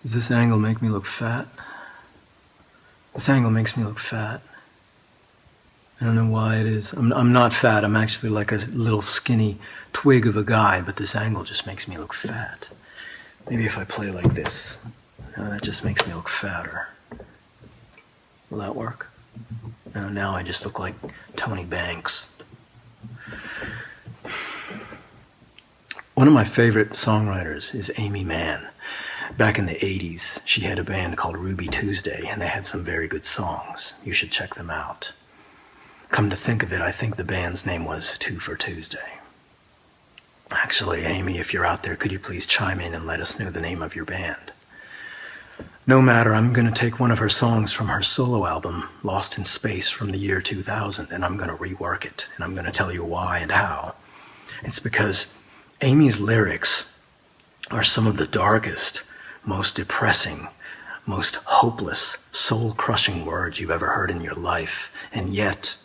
Does this angle make me look fat? This angle makes me look fat. I don't know why it is. I'm not fat. I'm actually like a little skinny twig of a guy, but this angle just makes me look fat. Maybe if I play like this, that just makes me look fatter. Will that work? No, now I just look like Tony Banks. One of my favorite songwriters is Aimee Mann. Back in the 80s, she had a band called Ruby Tuesday, and they had some very good songs. You should check them out. Come to think of it, I think the band's name was Two for Tuesday. Actually, Amy, if you're out there, could you please chime in and let us know the name of your band? No matter, I'm going to take one of her songs from her solo album, Lost in Space, from the year 2000, and I'm going to rework it, and I'm going to tell you why and how. It's because Amy's lyrics are some of the darkest, most depressing, most hopeless, soul-crushing words you've ever heard in your life, and yet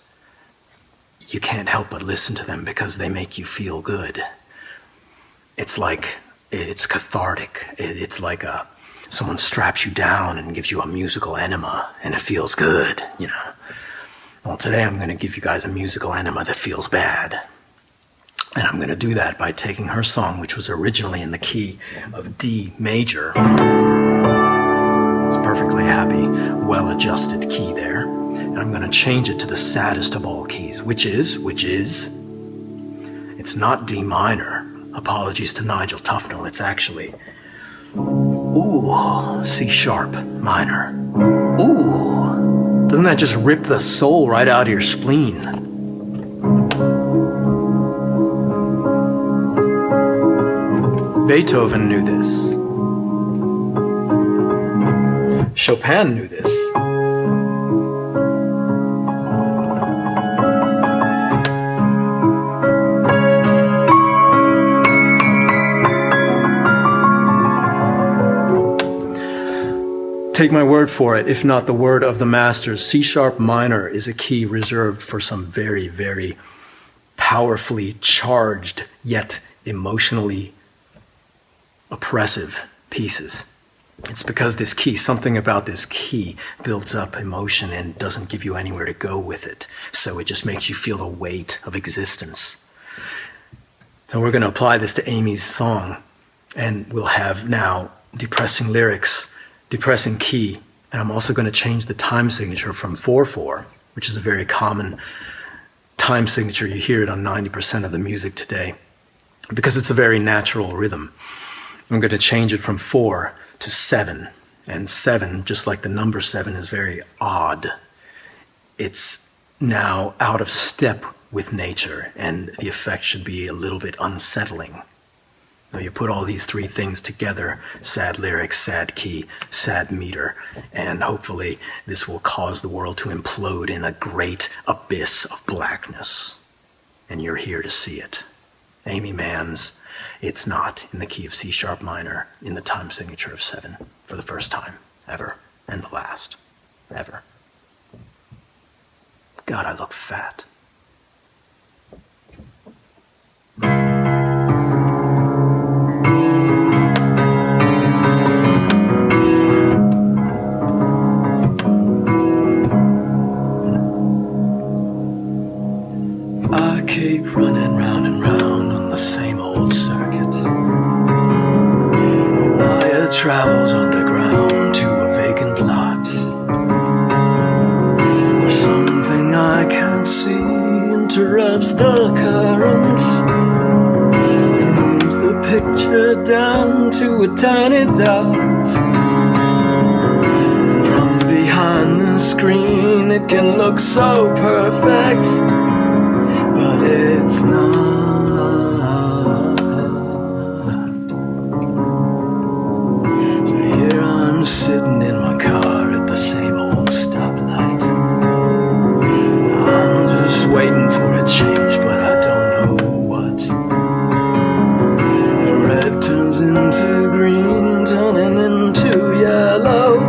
you can't help but listen to them because they make you feel good. It's cathartic. It's like someone straps you down and gives you a musical enema, and it feels good, you know. Well, today I'm going to give you guys a musical enema that feels bad. And I'm going to do that by taking her song, which was originally in the key of D major. It's a perfectly happy, well-adjusted key there. And I'm going to change it to the saddest of all keys, which is, it's not D minor. Apologies to Nigel Tufnell. It's actually, C sharp minor. Ooh, doesn't that just rip the soul right out of your spleen? Beethoven knew this. Chopin knew this. Take my word for it, if not the word of the masters, C sharp minor is a key reserved for some very, very powerfully charged, yet emotionally oppressive pieces. It's because this key, something about this key builds up emotion and doesn't give you anywhere to go with it. So it just makes you feel the weight of existence. So we're going to apply this to Amy's song, and we'll have now depressing lyrics, depressing key, and I'm also going to change the time signature from 4/4, which is a very common time signature. You hear it on 90% of the music today, because it's a very natural rhythm. I'm going to change it from 4 to 7. And 7, just like the number 7, is very odd. It's now out of step with nature, and the effect should be a little bit unsettling. Now you put all these three things together, sad lyrics, sad key, sad meter, and hopefully this will cause the world to implode in a great abyss of blackness. And you're here to see it. Aimee Mann's It's Not, in the key of C sharp minor, in the time signature of 7, for the first time ever, and the last ever. God, I look fat. I keep running round and round on the same old circuit. A wire travels underground to a vacant lot. Something I can't see interrupts the current and moves the picture down to a tiny dot. And from behind the screen it can look so perfect, but it's not. So here I'm sitting in my car at the same old stoplight. I'm just waiting for a change, but I don't know what. The red turns into green, turning into yellow,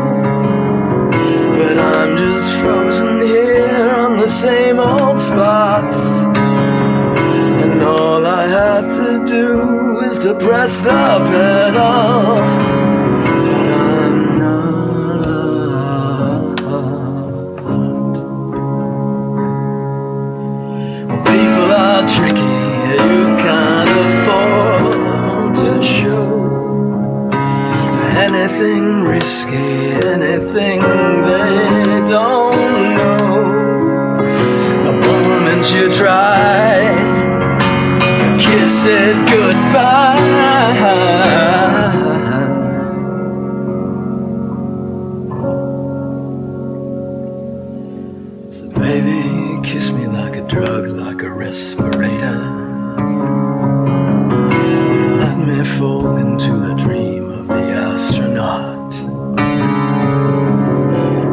but I'm just frozen here on the same old spot. And all I have to do is to press the pedal, but anything risky, anything they don't know. The moment you try, you kiss it goodbye. So baby, kiss me like a drug, like a respirator. Let me fall into the dream of the astronaut,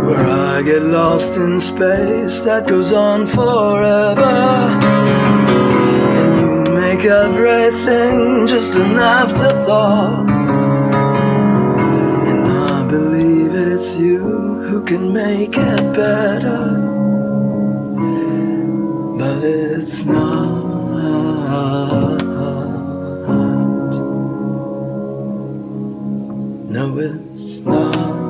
where I get lost in space that goes on forever, and you make everything just an afterthought. And I believe it's you who can make it better, but it's not. No, it's not.